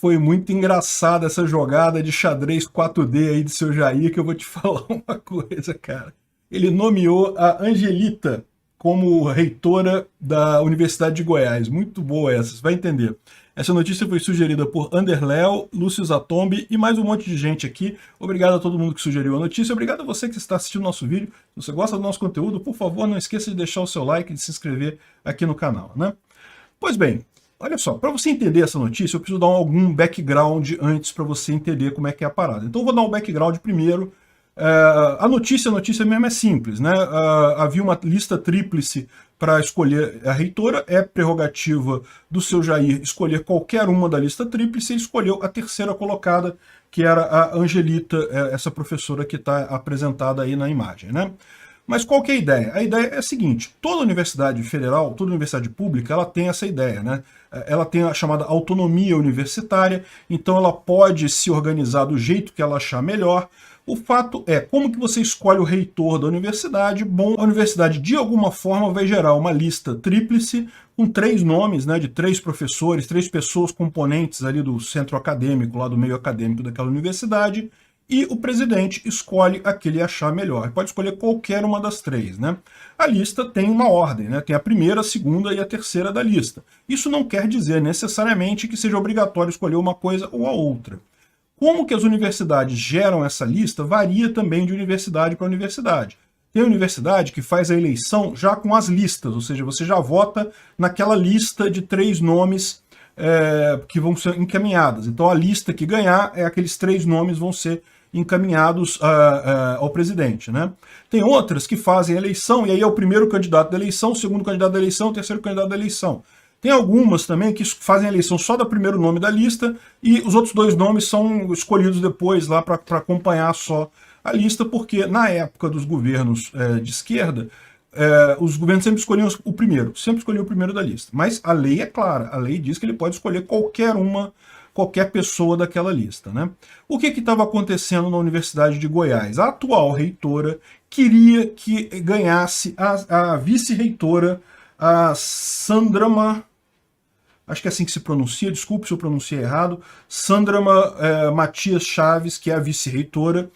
foi muito engraçada essa jogada de xadrez 4D aí de seu Jair, que eu vou te falar uma coisa, cara. Ele nomeou a Angelita como reitora da Universidade de Goiás. Muito boa essa, você vai entender. Essa notícia foi sugerida por Anderléo, Lúcio Zatombi e mais um monte de gente aqui. Obrigado a todo mundo que sugeriu a notícia. Obrigado a você que está assistindo o nosso vídeo. Se você gosta do nosso conteúdo, por favor, não esqueça de deixar o seu like e de se inscrever aqui no canal, né? Pois bem, olha só, para você entender essa notícia, eu preciso dar algum background antes para você entender como é que é a parada. Então eu vou dar um background primeiro. A notícia mesmo é simples, né? Havia uma lista tríplice para escolher a reitora, é prerrogativa do seu Jair escolher qualquer uma da lista tríplice, e escolheu a terceira colocada, que era a Angelita, essa professora que está apresentada aí na imagem, né? Mas qual que é a ideia? A ideia é a seguinte: toda universidade federal, toda universidade pública, ela tem essa ideia, né? Ela tem a chamada autonomia universitária, então ela pode se organizar do jeito que ela achar melhor. O fato é, como que você escolhe o reitor da universidade? Bom, a universidade de alguma forma vai gerar uma lista tríplice com 3 nomes, né, de 3 professores, 3 pessoas componentes ali do centro acadêmico, lá do meio acadêmico daquela universidade, e o presidente escolhe a que ele achar melhor. Pode escolher qualquer uma das 3, né? A lista tem uma ordem, né? Tem a primeira, a segunda e a terceira da lista. Isso não quer dizer necessariamente que seja obrigatório escolher uma coisa ou a outra. Como que as universidades geram essa lista varia também de universidade para universidade. Tem universidade que faz a eleição já com as listas, ou seja, você já vota naquela lista de 3 nomes que vão ser encaminhadas. Então a lista que ganhar, aqueles 3 nomes vão ser encaminhados ao presidente, né? Tem outras que fazem a eleição, e aí é o primeiro candidato da eleição, o segundo candidato da eleição, o terceiro candidato da eleição. Tem algumas também que fazem a eleição só do primeiro nome da lista e os outros 2 nomes são escolhidos depois lá para acompanhar só a lista, porque na época dos governos de esquerda, os governos sempre escolhiam o primeiro, sempre escolhiam o primeiro da lista. Mas a lei é clara, a lei diz que ele pode escolher qualquer pessoa daquela lista, né? O que estava acontecendo na Universidade de Goiás? A atual reitora queria que ganhasse a vice-reitora, a Sandrama, acho que é assim que se pronuncia, desculpe se eu pronunciei errado, Sandrama Matias Chaves, que é a vice-reitora,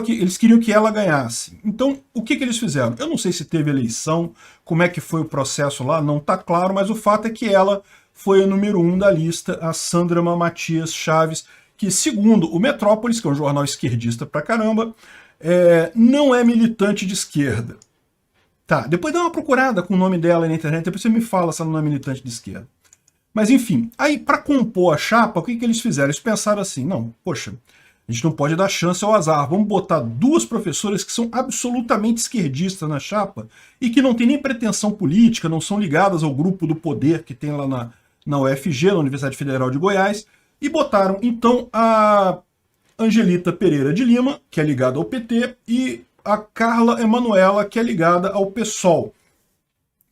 eles queriam que ela ganhasse. Então, o que eles fizeram? Eu não sei se teve eleição, como é que foi o processo lá, não está claro, mas o fato é que ela foi a número 1 da lista, a Sandrama Matias Chaves, que segundo o Metrópolis, que é um jornal esquerdista pra caramba, não é militante de esquerda. Tá, depois dá uma procurada com o nome dela aí na internet, depois você me fala se ela não é militante de esquerda. Mas enfim, aí para compor a chapa, o que eles fizeram? Eles pensaram assim, não, poxa, a gente não pode dar chance ao azar, vamos botar 2 professoras que são absolutamente esquerdistas na chapa e que não têm nem pretensão política, não são ligadas ao grupo do poder que tem lá na UFG, na Universidade Federal de Goiás, e botaram então a Angelita Pereira de Lima, que é ligada ao PT, e a Carla Emanuela, que é ligada ao PSOL.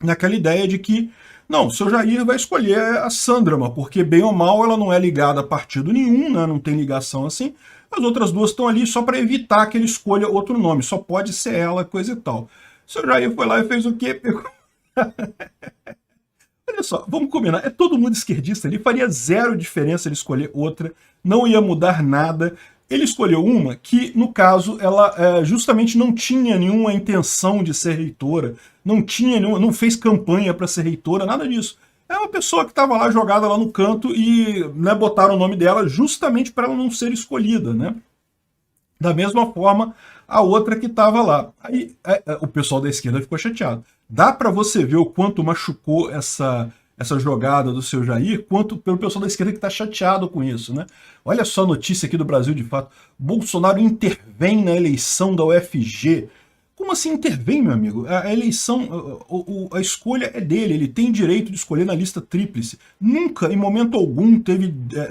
Naquela ideia de que, não, o seu Jair vai escolher a Sandrama, porque bem ou mal ela não é ligada a partido nenhum, né, não tem ligação assim. As outras 2 estão ali só para evitar que ele escolha outro nome, só pode ser ela, coisa e tal. O seu Jair foi lá e fez o quê? Olha só, vamos combinar, é todo mundo esquerdista ali, faria 0 diferença ele escolher outra, não ia mudar nada. Ele escolheu uma que, no caso, ela justamente não tinha nenhuma intenção de ser reitora, não fez campanha para ser reitora, nada disso. É uma pessoa que estava lá jogada lá no canto e, né, botaram o nome dela justamente para ela não ser escolhida, né? Da mesma forma, a outra que estava lá. Aí o pessoal da esquerda ficou chateado. Dá para você ver o quanto machucou essa jogada do seu Jair, quanto pelo pessoal da esquerda que está chateado com isso, né? Olha só a notícia aqui do Brasil de Fato. Bolsonaro intervém na eleição da UFG. Como assim intervém, meu amigo? A eleição, a escolha é dele, ele tem direito de escolher na lista tríplice. Nunca, em momento algum,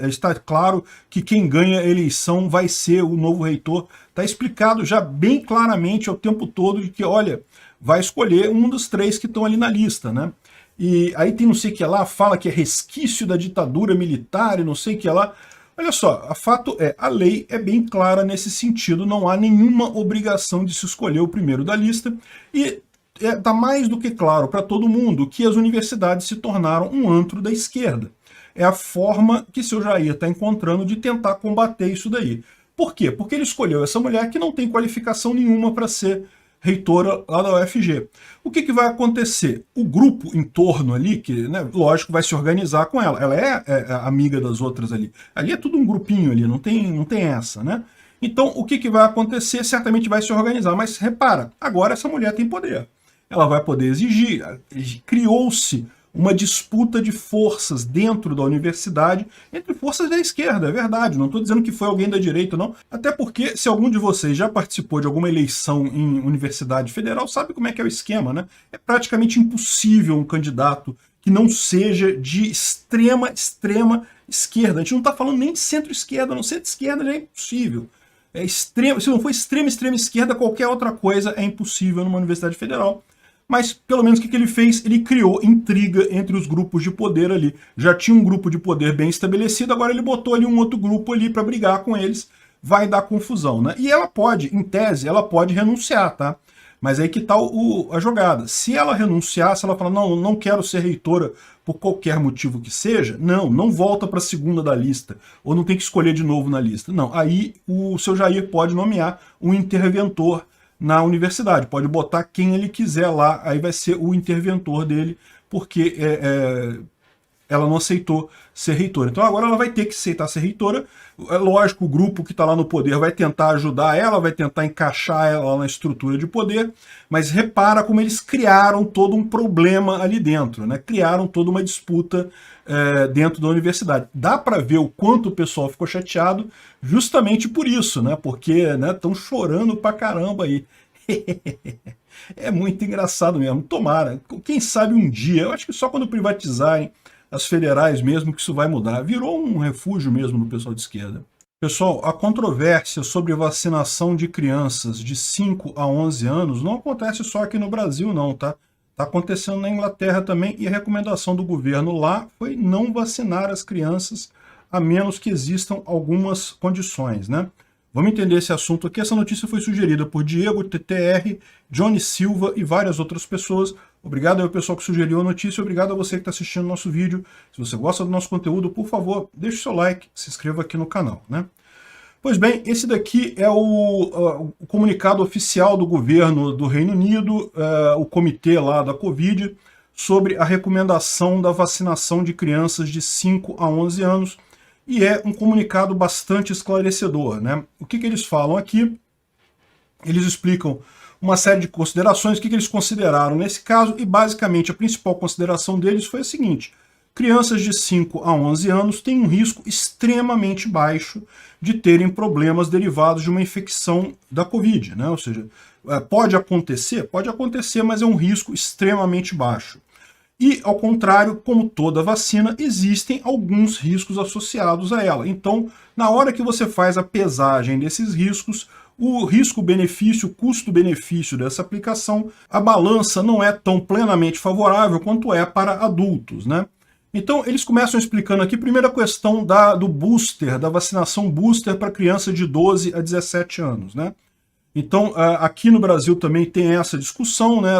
está claro que quem ganha a eleição vai ser o novo reitor. Está explicado já bem claramente ao tempo todo de que, olha, vai escolher um dos 3 que estão ali na lista, né? E aí tem não sei o que lá, fala que é resquício da ditadura militar e não sei o que lá. Olha só, o fato é, a lei é bem clara nesse sentido, não há nenhuma obrigação de se escolher o primeiro da lista, e está mais do que claro para todo mundo que as universidades se tornaram um antro da esquerda. é a forma que seu Jair está encontrando de tentar combater isso daí. Por quê? Porque ele escolheu essa mulher que não tem qualificação nenhuma para ser reitora lá da UFG. O que vai acontecer? O grupo em torno ali, que, né, lógico, vai se organizar com ela. Ela é amiga das outras ali. Ali é tudo um grupinho ali, não tem essa, né? Então, o que vai acontecer? Certamente vai se organizar. Mas repara, agora essa mulher tem poder. Ela vai poder exigir. Criou-se uma disputa de forças dentro da universidade, entre forças da esquerda, é verdade, não estou dizendo que foi alguém da direita, não, até porque se algum de vocês já participou de alguma eleição em universidade federal, sabe como é que é o esquema, né? É praticamente impossível um candidato que não seja de extrema esquerda. A gente não está falando nem de centro-esquerda, não, centro-esquerda já é impossível. É extremo, se não for extrema esquerda, qualquer outra coisa é impossível numa universidade federal. Mas, pelo menos, o que ele fez? Ele criou intriga entre os grupos de poder ali. Já tinha um grupo de poder bem estabelecido, agora ele botou ali um outro grupo ali para brigar com eles. Vai dar confusão, né? E ela pode, em tese, ela pode renunciar, tá? Mas aí que tá a jogada. Se ela renunciar, se ela falar, não quero ser reitora por qualquer motivo que seja, não volta para a segunda da lista, ou não tem que escolher de novo na lista. Não, aí o seu Jair pode nomear um interventor na universidade, pode botar quem ele quiser lá, aí vai ser o interventor dele, porque ela não aceitou ser reitora. Então agora ela vai ter que aceitar ser reitora. É lógico, o grupo que está lá no poder vai tentar ajudar ela, vai tentar encaixar ela na estrutura de poder, mas repara como eles criaram todo um problema ali dentro, né? Criaram toda uma disputa dentro da universidade. Dá para ver o quanto o pessoal ficou chateado justamente por isso, né? Porque estão chorando pra caramba aí. É muito engraçado mesmo. Tomara. Quem sabe um dia, eu acho que só quando privatizarem as federais mesmo que isso vai mudar. Virou um refúgio mesmo no pessoal de esquerda. Pessoal, a controvérsia sobre vacinação de crianças de 5 a 11 anos não acontece só aqui no Brasil não, tá? Está acontecendo na Inglaterra também, e a recomendação do governo lá foi não vacinar as crianças a menos que existam algumas condições, né? Vamos entender esse assunto aqui. Essa notícia foi sugerida por Diego, TTR, Johnny Silva e várias outras pessoas. Obrigado ao pessoal que sugeriu a notícia, obrigado a você que está assistindo o nosso vídeo. Se você gosta do nosso conteúdo, por favor, deixe o seu like, se inscreva aqui no canal, né? Pois bem, esse daqui é o comunicado oficial do governo do Reino Unido, o comitê lá da Covid, sobre a recomendação da vacinação de crianças de 5 a 11 anos, e é um comunicado bastante esclarecedor, né? O que eles falam aqui? Eles explicam uma série de considerações, o que eles consideraram nesse caso, e basicamente a principal consideração deles foi a seguinte: crianças de 5 a 11 anos têm um risco extremamente baixo de terem problemas derivados de uma infecção da Covid, né? Ou seja, pode acontecer, mas é um risco extremamente baixo. E, ao contrário, como toda vacina, existem alguns riscos associados a ela. Então, na hora que você faz a pesagem desses riscos, o risco-benefício, o custo-benefício dessa aplicação, a balança não é tão plenamente favorável quanto é para adultos, né? Então, eles começam explicando aqui, primeiro a questão do booster, da vacinação booster para criança de 12 a 17 anos, né? Então, aqui no Brasil também tem essa discussão, né?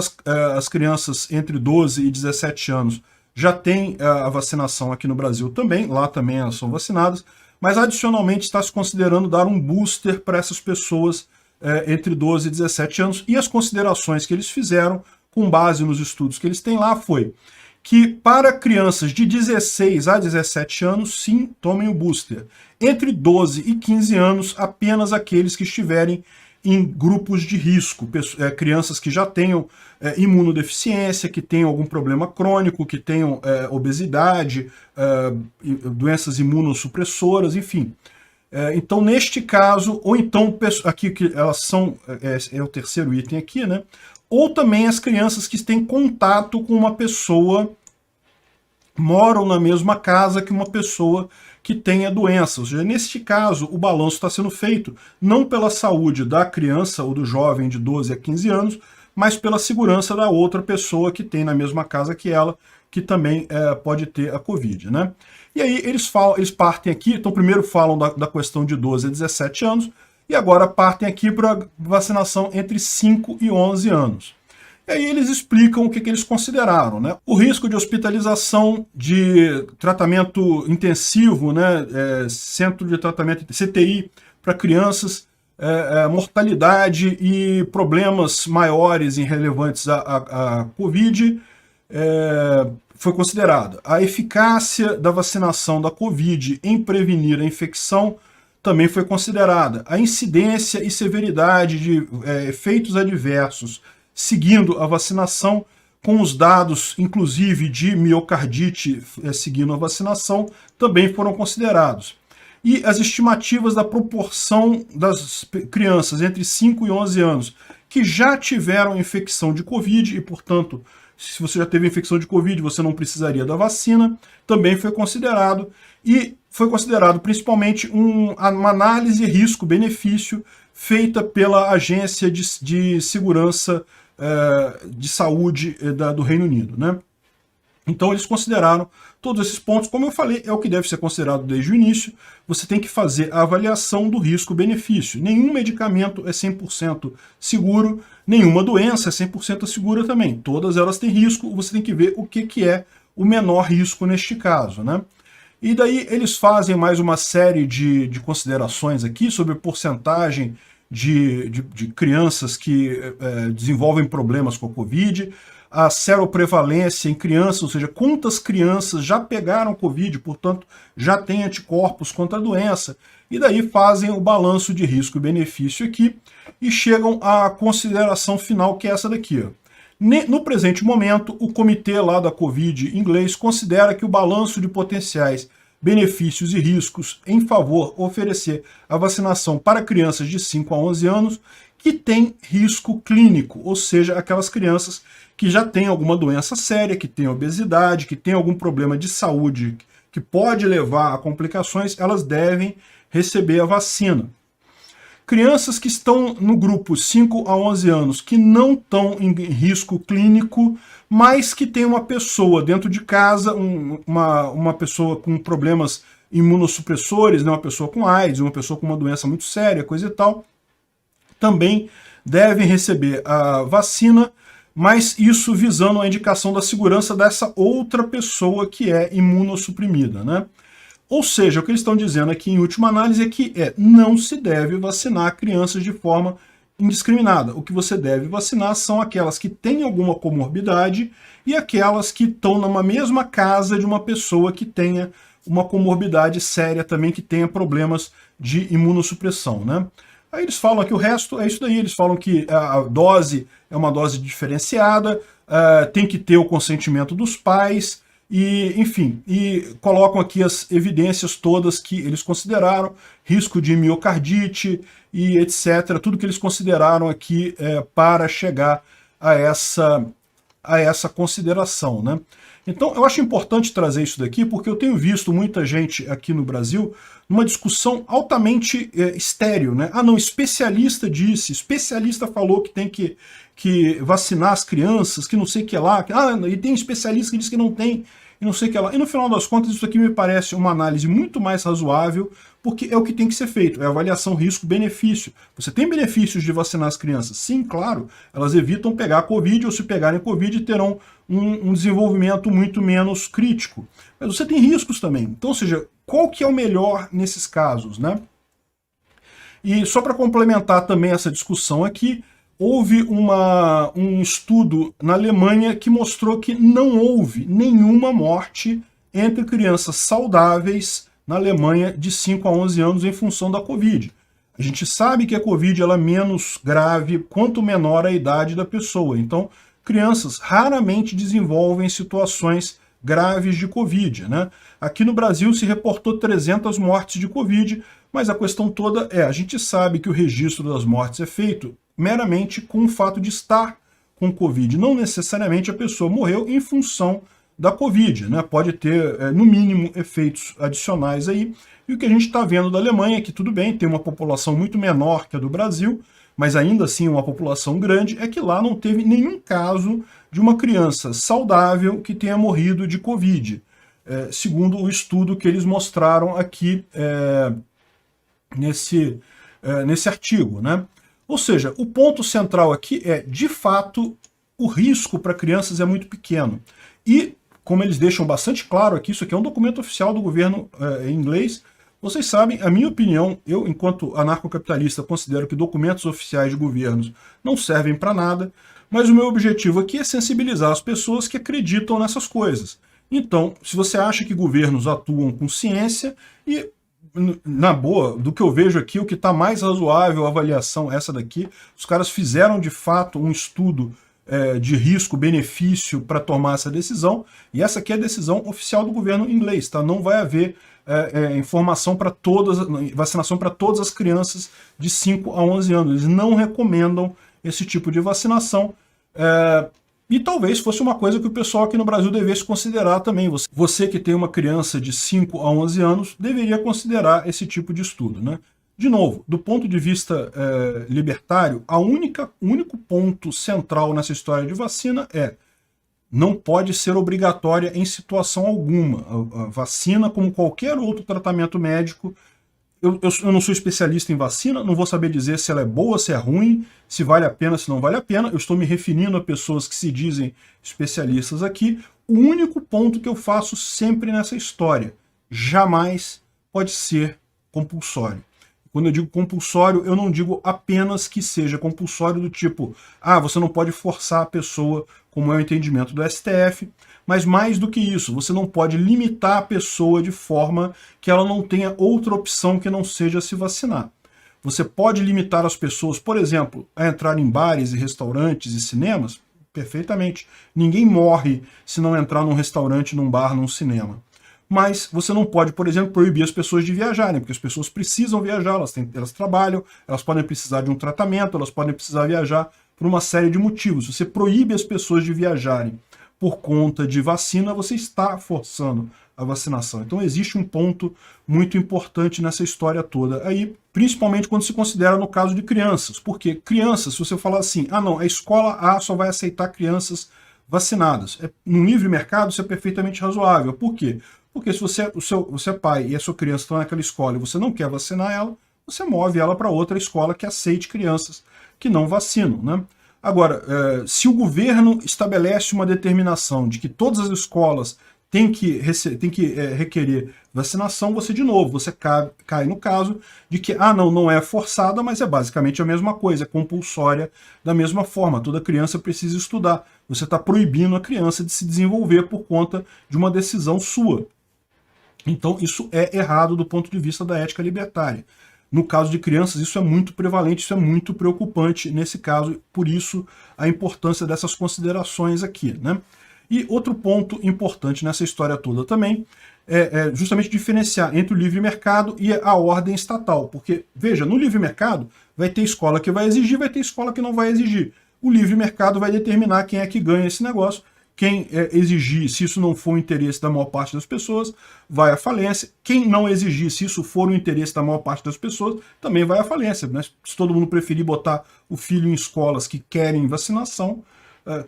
As crianças entre 12 e 17 anos já têm a vacinação aqui no Brasil também, lá também elas são vacinadas, mas adicionalmente está se considerando dar um booster para essas pessoas entre 12 e 17 anos, e as considerações que eles fizeram, com base nos estudos que eles têm lá, foi que para crianças de 16 a 17 anos, sim, tomem o booster. Entre 12 e 15 anos, apenas aqueles que estiverem em grupos de risco, crianças que já tenham imunodeficiência, que tenham algum problema crônico, que tenham obesidade, doenças imunossupressoras, enfim. Então, neste caso, ou então, aqui que elas são, é o terceiro item aqui, né? Ou também as crianças que têm contato com uma pessoa, moram na mesma casa que uma pessoa que tenha doença. Ou seja, neste caso, o balanço está sendo feito não pela saúde da criança ou do jovem de 12 a 15 anos, mas pela segurança da outra pessoa que tem na mesma casa que ela, que também pode ter a Covid, né? E aí eles partem aqui, então primeiro falam da questão de 12 a 17 anos, e agora partem aqui para vacinação entre 5 e 11 anos. E aí eles explicam o que eles consideraram, né? O risco de hospitalização, de tratamento intensivo, né? Centro de tratamento, CTI, para crianças, mortalidade e problemas maiores e relevantes à Covid, foi considerado. A eficácia da vacinação da Covid em prevenir a infecção também foi considerada. A incidência e severidade de efeitos adversos seguindo a vacinação, com os dados, inclusive, de miocardite seguindo a vacinação, também foram considerados. E as estimativas da proporção das crianças entre 5 e 11 anos que já tiveram infecção de Covid e, portanto, se você já teve infecção de Covid, você não precisaria da vacina, também foi considerado. E foi considerado principalmente uma análise risco-benefício feita pela Agência de Segurança de Saúde do Reino Unido, né? Então eles consideraram todos esses pontos, como eu falei, é o que deve ser considerado desde o início. Você tem que fazer a avaliação do risco-benefício. Nenhum medicamento é 100% seguro, nenhuma doença é 100% segura também. Todas elas têm risco, você tem que ver o que é o menor risco neste caso, né? E daí eles fazem mais uma série de considerações aqui sobre porcentagem de crianças que desenvolvem problemas com a Covid, a seroprevalência em crianças, ou seja, quantas crianças já pegaram Covid, portanto, já têm anticorpos contra a doença, e daí fazem o balanço de risco e benefício aqui, e chegam à consideração final, que é essa daqui, ó. No presente momento, o comitê lá da Covid inglês considera que o balanço de potenciais benefícios e riscos em favor oferecer a vacinação para crianças de 5 a 11 anos que têm risco clínico, ou seja, aquelas crianças que já têm alguma doença séria, que têm obesidade, que têm algum problema de saúde que pode levar a complicações, elas devem receber a vacina. Crianças que estão no grupo 5 a 11 anos, que não estão em risco clínico, mas que tem uma pessoa dentro de casa, uma pessoa com problemas imunossupressores, né, uma pessoa com AIDS, uma pessoa com uma doença muito séria, coisa e tal, também devem receber a vacina, mas isso visando a indicação da segurança dessa outra pessoa que é imunossuprimida, né? Ou seja, o que eles estão dizendo aqui em última análise é que não se deve vacinar crianças de forma indiscriminada. O que você deve vacinar são aquelas que têm alguma comorbidade e aquelas que estão numa mesma casa de uma pessoa que tenha uma comorbidade séria também, que tenha problemas de imunossupressão, né? Aí eles falam que o resto é isso daí, eles falam que a dose é uma dose diferenciada, tem que ter o consentimento dos pais, e, enfim, e colocam aqui as evidências todas que eles consideraram, risco de miocardite e etc., tudo que eles consideraram aqui para chegar a essa consideração, né? Então, eu acho importante trazer isso daqui, porque eu tenho visto muita gente aqui no Brasil numa discussão altamente estéril, né? Ah, não, especialista disse, especialista falou que tem que vacinar as crianças, que não sei o que lá, e tem especialista que diz que não tem, e não sei o que lá. E no final das contas, isso aqui me parece uma análise muito mais razoável, porque é o que tem que ser feito, é a avaliação risco-benefício. Você tem benefícios de vacinar as crianças? Sim, claro, elas evitam pegar Covid, ou se pegarem Covid, terão um desenvolvimento muito menos crítico. Mas você tem riscos também. Então, ou seja, qual que é o melhor nesses casos, né? E só para complementar também essa discussão aqui, houve um estudo na Alemanha que mostrou que não houve nenhuma morte entre crianças saudáveis na Alemanha de 5 a 11 anos em função da Covid. A gente sabe que a Covid ela é menos grave quanto menor a idade da pessoa. Então, crianças raramente desenvolvem situações graves de Covid, né? Aqui no Brasil se reportou 300 mortes de Covid, mas a questão toda a gente sabe que o registro das mortes é feito meramente com o fato de estar com Covid. Não necessariamente a pessoa morreu em função da Covid, né? Pode ter, no mínimo, efeitos adicionais aí. E o que a gente está vendo da Alemanha é que, tudo bem, tem uma população muito menor que a do Brasil, mas ainda assim uma população grande, é que lá não teve nenhum caso de uma criança saudável que tenha morrido de Covid, segundo o estudo que eles mostraram aqui nesse artigo, né? Ou seja, o ponto central aqui é, de fato, o risco para crianças é muito pequeno. E, como eles deixam bastante claro aqui, isso aqui é um documento oficial do governo em inglês. Vocês sabem, a minha opinião, eu, enquanto anarcocapitalista, considero que documentos oficiais de governos não servem para nada, mas o meu objetivo aqui é sensibilizar as pessoas que acreditam nessas coisas. Então, se você acha que governos atuam com ciência, e na boa, do que eu vejo aqui, o que está mais razoável, a avaliação essa daqui, os caras fizeram de fato um estudo de risco-benefício para tomar essa decisão, e essa aqui é a decisão oficial do governo inglês, tá? Não vai haver informação para todas, vacinação para todas as crianças de 5 a 11 anos. Eles não recomendam esse tipo de vacinação. E talvez fosse uma coisa que o pessoal aqui no Brasil devesse considerar também. Você que tem uma criança de 5 a 11 anos deveria considerar esse tipo de estudo, né? De novo, do ponto de vista libertário, o único ponto central nessa história de vacina é: não pode ser obrigatória em situação alguma. A vacina, como qualquer outro tratamento médico, eu não sou especialista em vacina, não vou saber dizer se ela é boa, se é ruim, se vale a pena, se não vale a pena. Eu estou me referindo a pessoas que se dizem especialistas aqui. O único ponto que eu faço sempre nessa história: jamais pode ser compulsório. Quando eu digo compulsório, eu não digo apenas que seja compulsório do tipo, você não pode forçar a pessoa, como é o entendimento do STF, mas mais do que isso, você não pode limitar a pessoa de forma que ela não tenha outra opção que não seja se vacinar. Você pode limitar as pessoas, por exemplo, a entrar em bares e restaurantes e cinemas? Perfeitamente. Ninguém morre se não entrar num restaurante, num bar, num cinema. Mas você não pode, por exemplo, proibir as pessoas de viajarem, porque as pessoas precisam viajar, elas trabalham, elas podem precisar de um tratamento, elas podem precisar viajar por uma série de motivos. Se você proíbe as pessoas de viajarem por conta de vacina, você está forçando a vacinação. Então existe um ponto muito importante nessa história toda aí, principalmente quando se considera no caso de crianças. Porque crianças, se você falar assim, não, a escola A só vai aceitar crianças vacinadas. No livre mercado isso é perfeitamente razoável. Por quê? Porque se você é pai e a sua criança está naquela escola e você não quer vacinar ela, você move ela para outra escola que aceite crianças que não vacinam, né? Agora, se o governo estabelece uma determinação de que todas as escolas têm que requerer vacinação, você cai no caso de que, não é forçada, mas é basicamente a mesma coisa, é compulsória da mesma forma, toda criança precisa estudar. Você está proibindo a criança de se desenvolver por conta de uma decisão sua. Então isso é errado do ponto de vista da ética libertária. No caso de crianças, isso é muito prevalente, isso é muito preocupante nesse caso, por isso a importância dessas considerações aqui, né? E outro ponto importante nessa história toda também é justamente diferenciar entre o livre mercado e a ordem estatal, porque, veja, no livre mercado vai ter escola que vai exigir, vai ter escola que não vai exigir. O livre mercado vai determinar quem é que ganha esse negócio. Quem exigir, se isso não for o interesse da maior parte das pessoas, vai à falência. Quem não exigir, se isso for o interesse da maior parte das pessoas, também vai à falência, né? Se todo mundo preferir botar o filho em escolas que querem vacinação,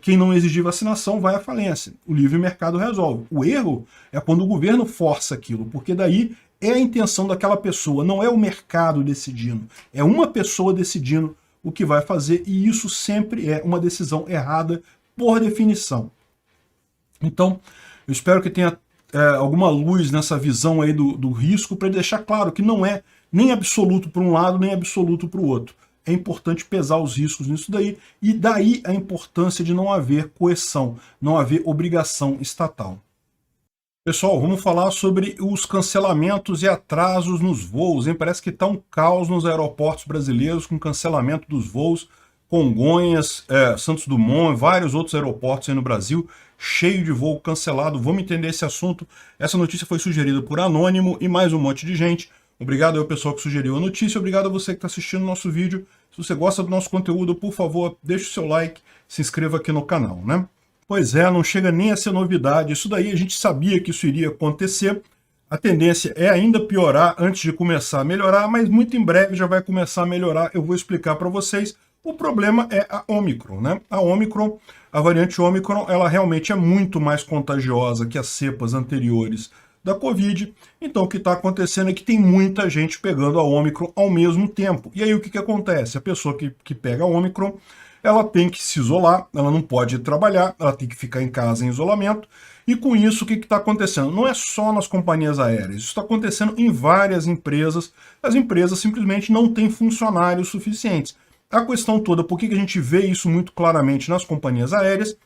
quem não exigir vacinação vai à falência. O livre mercado resolve. O erro é quando o governo força aquilo, porque daí é a intenção daquela pessoa, não é o mercado decidindo, é uma pessoa decidindo o que vai fazer, e isso sempre é uma decisão errada por definição. Então, eu espero que tenha alguma luz nessa visão aí do risco, para deixar claro que não é nem absoluto para um lado, nem absoluto para o outro. É importante pesar os riscos nisso daí, e daí a importância de não haver coerção, não haver obrigação estatal. Pessoal, vamos falar sobre os cancelamentos e atrasos nos voos, hein? Parece que está um caos nos aeroportos brasileiros com cancelamento dos voos. Congonhas, Santos Dumont, vários outros aeroportos aí no Brasil, cheio de voo cancelado. Vamos entender esse assunto. Essa notícia foi sugerida por Anônimo e mais um monte de gente. Obrigado ao pessoal que sugeriu a notícia, obrigado a você que está assistindo o nosso vídeo. Se você gosta do nosso conteúdo, por favor, deixe o seu like, se inscreva aqui no canal, né? Pois é, não chega nem a ser novidade. Isso daí a gente sabia que isso iria acontecer. A tendência é ainda piorar antes de começar a melhorar, mas muito em breve já vai começar a melhorar. Eu vou explicar para vocês. O problema é a Omicron, né? A variante Omicron, ela realmente é muito mais contagiosa que as cepas anteriores da Covid. Então o que está acontecendo é que tem muita gente pegando a Omicron ao mesmo tempo. E aí o que acontece? A pessoa que pega a Omicron, ela tem que se isolar, ela não pode trabalhar, ela tem que ficar em casa em isolamento. E com isso, o que está acontecendo? Não é só nas companhias aéreas, isso está acontecendo em várias empresas. As empresas simplesmente não têm funcionários suficientes. A questão toda, por que a gente vê isso muito claramente nas companhias aéreas,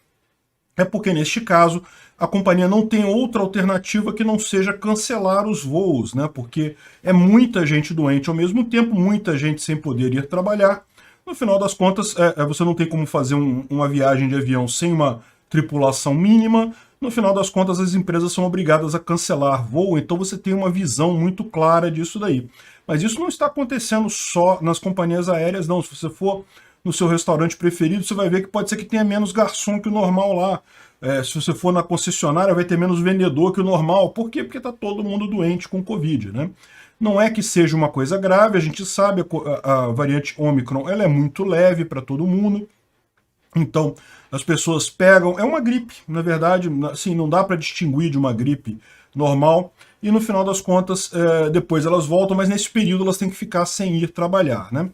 é porque, neste caso, a companhia não tem outra alternativa que não seja cancelar os voos, né? Porque é muita gente doente ao mesmo tempo, muita gente sem poder ir trabalhar. No final das contas, você não tem como fazer uma viagem de avião sem uma tripulação mínima. No final das contas, as empresas são obrigadas a cancelar voo, então você tem uma visão muito clara disso daí. Mas isso não está acontecendo só nas companhias aéreas, não. Se você for no seu restaurante preferido, você vai ver que pode ser que tenha menos garçom que o normal lá. Se você for na concessionária, vai ter menos vendedor que o normal. Por quê? Porque está todo mundo doente com Covid, né? Não é que seja uma coisa grave, a gente sabe, a variante Ômicron ela é muito leve para todo mundo. Então, as pessoas pegam... É uma gripe, na verdade, assim, não dá para distinguir de uma gripe normal. E no final das contas, depois elas voltam, mas nesse período elas têm que ficar sem ir trabalhar, né?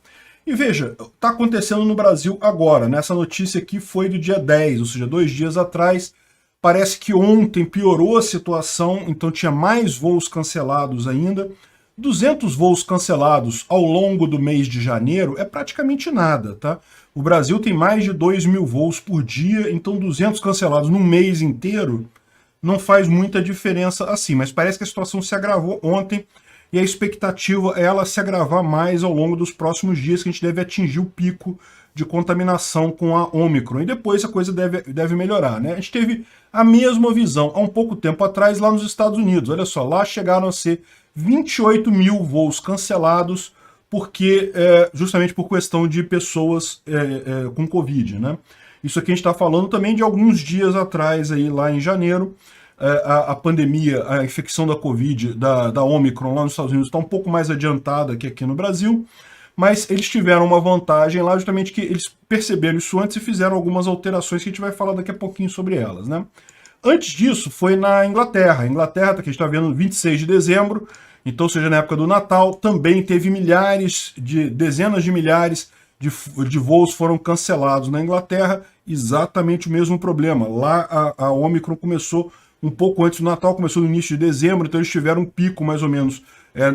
E veja, está acontecendo no Brasil agora, né? Essa notícia aqui foi do dia 10, ou seja, 2 dias atrás. Parece que ontem piorou a situação, então tinha mais voos cancelados ainda. 200 voos cancelados ao longo do mês de janeiro é praticamente nada, tá? O Brasil tem mais de 2.000 voos por dia, então 200 cancelados num mês inteiro não faz muita diferença assim, mas parece que a situação se agravou ontem e a expectativa é ela se agravar mais ao longo dos próximos dias, que a gente deve atingir o pico de contaminação com a Ômicron, e depois a coisa deve melhorar, né? A gente teve a mesma visão há um pouco tempo atrás lá nos Estados Unidos. Olha só, lá chegaram a ser 28 mil voos cancelados, porque justamente por questão de pessoas com Covid, né? Isso aqui a gente está falando também de alguns dias atrás, aí, lá em janeiro. A pandemia, a infecção da Covid, da Ômicron lá nos Estados Unidos está um pouco mais adiantada que aqui no Brasil, mas eles tiveram uma vantagem lá, justamente que eles perceberam isso antes e fizeram algumas alterações que a gente vai falar daqui a pouquinho sobre elas, né? Antes disso, foi na Inglaterra. A Inglaterra, que a gente está vendo 26 de dezembro, então, ou seja, na época do Natal, também teve dezenas de milhares de voos foram cancelados na Inglaterra, exatamente o mesmo problema. Lá a Ômicron começou um pouco antes do Natal, começou no início de dezembro, então eles tiveram um pico mais ou menos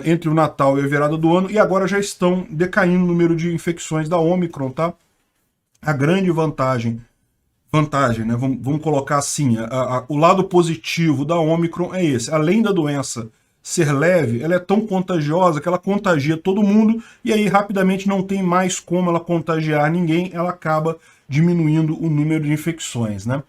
entre o Natal e a virada do ano, e agora já estão decaindo o número de infecções da Ômicron, tá? A grande vantagem, né? Vamos colocar assim, o lado positivo da Ômicron é esse. Além da doença ser leve, ela é tão contagiosa que ela contagia todo mundo, e aí rapidamente não tem mais como ela contagiar ninguém, ela acaba diminuindo o número de infecções, né?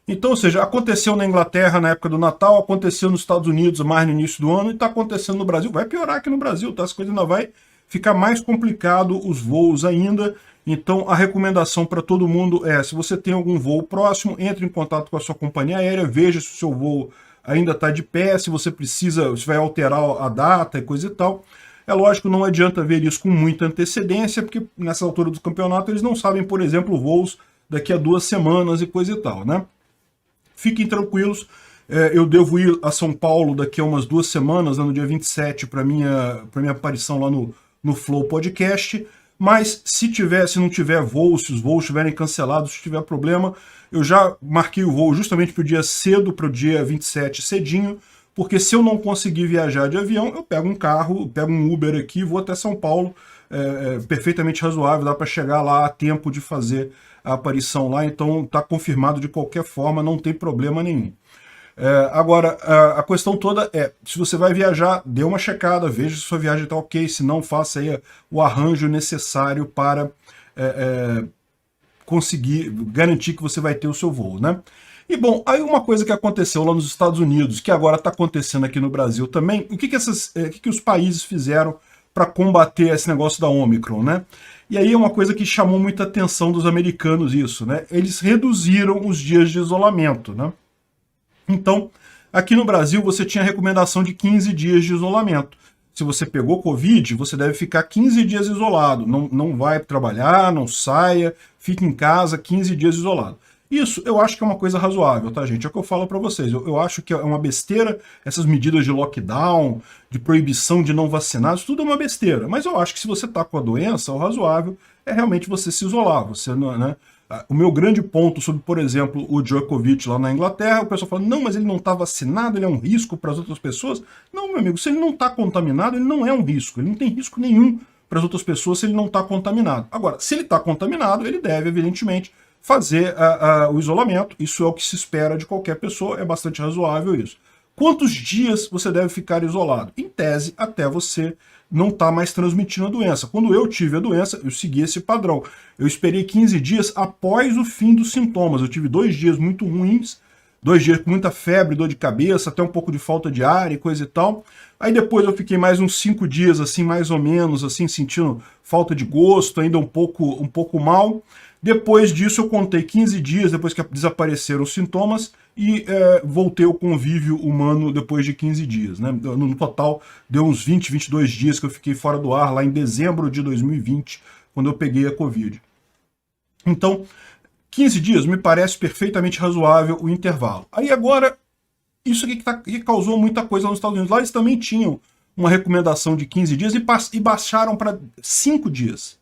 Então, ou seja, aconteceu na Inglaterra na época do Natal, aconteceu nos Estados Unidos mais no início do ano e está acontecendo no Brasil. Vai piorar aqui no Brasil, tá? As coisas ainda vai ficar mais complicado, os voos ainda. Então, a recomendação para todo mundo é, se você tem algum voo próximo, entre em contato com a sua companhia aérea, veja se o seu voo ainda está de pé, se você precisa, se vai alterar a data e coisa e tal. É lógico, não adianta ver isso com muita antecedência, porque nessa altura do campeonato eles não sabem, por exemplo, voos daqui a 2 semanas e coisa e tal, né? Fiquem tranquilos, eu devo ir a São Paulo daqui a umas 2 semanas, né, no dia 27, para minha aparição lá no Flow Podcast, mas se não tiver voo, se os voos estiverem cancelados, se tiver problema, eu já marquei o voo justamente para o dia cedo, para o dia 27 cedinho, porque se eu não conseguir viajar de avião, eu pego um carro, pego um Uber aqui, vou até São Paulo, perfeitamente razoável, dá para chegar lá a tempo de fazer a aparição lá, então está confirmado de qualquer forma, não tem problema nenhum. Agora, a questão toda é, se você vai viajar, dê uma checada, veja se sua viagem está ok, se não, faça aí o arranjo necessário para conseguir garantir que você vai ter o seu voo, né? E bom, aí uma coisa que aconteceu lá nos Estados Unidos, que agora está acontecendo aqui no Brasil também, o que os países fizeram para combater esse negócio da Ômicron, né? E aí é uma coisa que chamou muita atenção dos americanos isso, né? Eles reduziram os dias de isolamento, né? Então, aqui no Brasil você tinha a recomendação de 15 dias de isolamento. Se você pegou Covid, você deve ficar 15 dias isolado. Não vai trabalhar, não saia, fique em casa 15 dias isolado. Isso eu acho que é uma coisa razoável, tá, gente? É o que eu falo para vocês. Eu acho que é uma besteira essas medidas de lockdown, de proibição de não vacinados, tudo é uma besteira. Mas eu acho que se você tá com a doença, o razoável é realmente você se isolar. Você não, né? O meu grande ponto sobre, por exemplo, o Djokovic lá na Inglaterra, o pessoal fala, não, mas ele não está vacinado, ele é um risco para as outras pessoas. Não, meu amigo, se ele não está contaminado, ele não é um risco. Ele não tem risco nenhum para as outras pessoas se ele não está contaminado. Agora, se ele está contaminado, ele deve, evidentemente, fazer o isolamento. Isso é o que se espera de qualquer pessoa, é bastante razoável isso. Quantos dias você deve ficar isolado? Em tese, até você não está mais transmitindo a doença. Quando eu tive a doença, eu segui esse padrão. Eu esperei 15 dias após o fim dos sintomas. Eu tive 2 dias muito ruins, 2 dias com muita febre, dor de cabeça, até um pouco de falta de ar e coisa e tal. Aí depois eu fiquei mais uns 5 dias, assim, mais ou menos, assim, sentindo falta de gosto, ainda um pouco mal. Depois disso eu contei 15 dias, depois que desapareceram os sintomas, e voltei ao convívio humano depois de 15 dias. Né? No total, deu uns 20, 22 dias que eu fiquei fora do ar, lá em dezembro de 2020, quando eu peguei a Covid. Então, 15 dias me parece perfeitamente razoável o intervalo. Aí agora, isso aqui que causou muita coisa nos Estados Unidos. Lá eles também tinham uma recomendação de 15 dias e baixaram para 5 dias.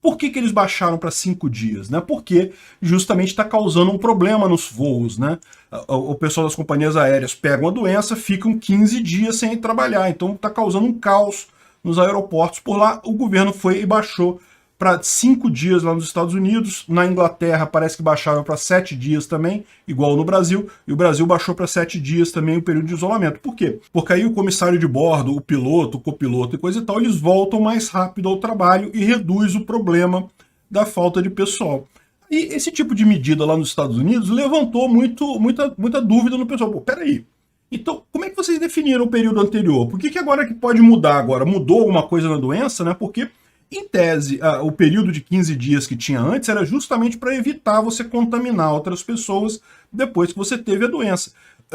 Por que eles baixaram para 5 dias? Né? Porque justamente está causando um problema nos voos. Né? O pessoal das companhias aéreas pegam a doença, ficam 15 dias sem trabalhar. Então está causando um caos nos aeroportos. Por lá, o governo foi e baixou para 5 dias lá nos Estados Unidos. Na Inglaterra parece que baixaram para 7 dias também, igual no Brasil. E o Brasil baixou para 7 dias também o período de isolamento. Por quê? Porque aí o comissário de bordo, o piloto, o copiloto e coisa e tal, eles voltam mais rápido ao trabalho e reduz o problema da falta de pessoal. E esse tipo de medida lá nos Estados Unidos levantou muita dúvida no pessoal. Pô, peraí. Então, como é que vocês definiram o período anterior? Por que agora que pode mudar agora? Mudou alguma coisa na doença, né? Porque em tese, o período de 15 dias que tinha antes era justamente para evitar você contaminar outras pessoas depois que você teve a doença.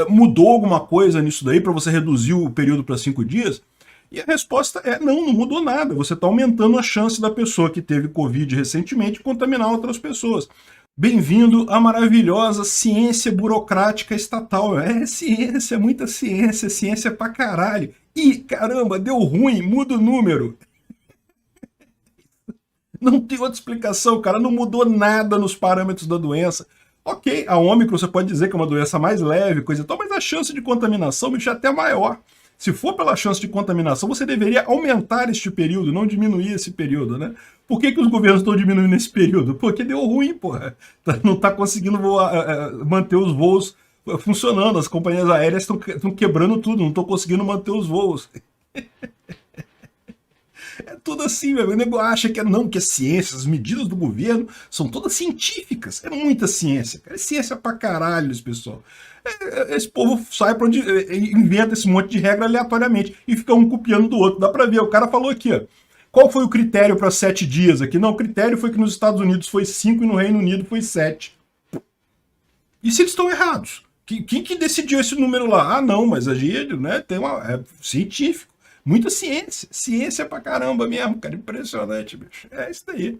Mudou alguma coisa nisso daí para você reduzir o período para 5 dias? E a resposta é não mudou nada. Você está aumentando a chance da pessoa que teve Covid recentemente contaminar outras pessoas. Bem-vindo à maravilhosa ciência burocrática estatal. É ciência, muita ciência, ciência pra caralho. Ih, caramba, deu ruim, muda o número. Não tem outra explicação, cara. Não mudou nada nos parâmetros da doença. Ok, a Ômicron você pode dizer que é uma doença mais leve, coisa e tal, mas a chance de contaminação, bicho, é até maior. Se for pela chance de contaminação, você deveria aumentar este período, não diminuir esse período, né? Por que os governos estão diminuindo esse período? Porque deu ruim, porra. Não está conseguindo manter os voos funcionando. As companhias aéreas estão quebrando tudo, não estão conseguindo manter os voos. É tudo assim, meu. O nego acha que que é ciência, as medidas do governo são todas científicas. É muita ciência, cara. É ciência pra caralho, esse pessoal. Esse povo sai pra onde inventa esse monte de regra aleatoriamente e fica um copiando do outro. Dá pra ver, o cara falou aqui, ó. Qual foi o critério para 7 dias aqui? Não, o critério foi que nos Estados Unidos foi 5 e no Reino Unido foi 7. E se eles estão errados? Quem que decidiu esse número lá? Ah, não, mas a gente, né, é científico. Muita ciência. Ciência pra caramba mesmo, cara. Impressionante, bicho. É isso daí.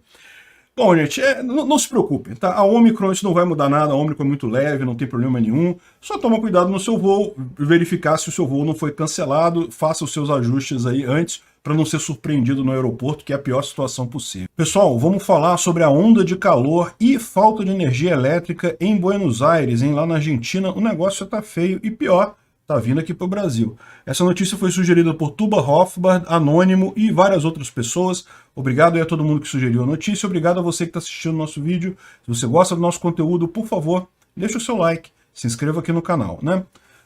Bom, gente, não se preocupem, tá? A Ômicron, isso não vai mudar nada. A Ômicron é muito leve, não tem problema nenhum. Só toma cuidado no seu voo, verificar se o seu voo não foi cancelado. Faça os seus ajustes aí antes, para não ser surpreendido no aeroporto, que é a pior situação possível. Pessoal, vamos falar sobre a onda de calor e falta de energia elétrica em Buenos Aires, hein? Lá na Argentina, o negócio tá feio e pior, tá vindo aqui para o Brasil. Essa notícia foi sugerida por Tuba Hoffbard, Anônimo e várias outras pessoas. Obrigado aí a todo mundo que sugeriu a notícia. Obrigado a você que está assistindo o nosso vídeo. Se você gosta do nosso conteúdo, por favor, deixa o seu like, se inscreva aqui no canal, né?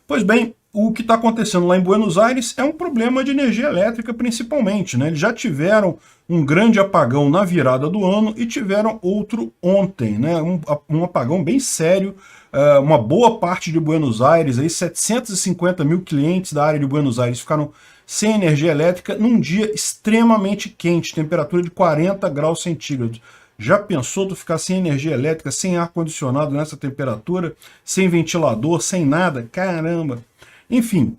Pois bem, o que está acontecendo lá em Buenos Aires é um problema de energia elétrica principalmente, né? Eles já tiveram um grande apagão na virada do ano e tiveram outro ontem, né? Um apagão bem sério. Uma boa parte de Buenos Aires, aí 750 mil clientes da área de Buenos Aires ficaram sem energia elétrica num dia extremamente quente, temperatura de 40 graus centígrados. Já pensou tu ficar sem energia elétrica, sem ar-condicionado nessa temperatura, sem ventilador, sem nada? Caramba! Enfim,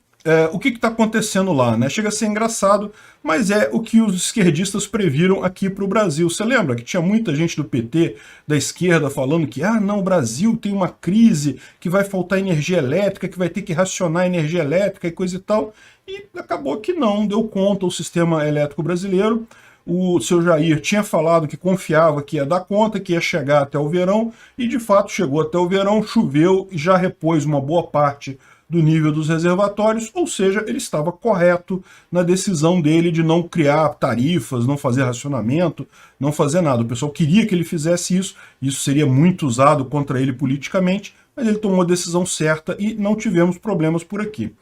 o que está acontecendo lá, né? Chega a ser engraçado, mas é o que os esquerdistas previram aqui para o Brasil. Você lembra que tinha muita gente do PT, da esquerda, falando que, não, o Brasil tem uma crise, que vai faltar energia elétrica, que vai ter que racionar energia elétrica e coisa e tal, e acabou que não deu conta o sistema elétrico brasileiro. O seu Jair tinha falado que confiava que ia dar conta, que ia chegar até o verão, e de fato chegou até o verão, choveu e já repôs uma boa parte do nível dos reservatórios, ou seja, ele estava correto na decisão dele de não criar tarifas, não fazer racionamento, não fazer nada. O pessoal queria que ele fizesse isso seria muito usado contra ele politicamente, mas ele tomou a decisão certa e não tivemos problemas por aqui.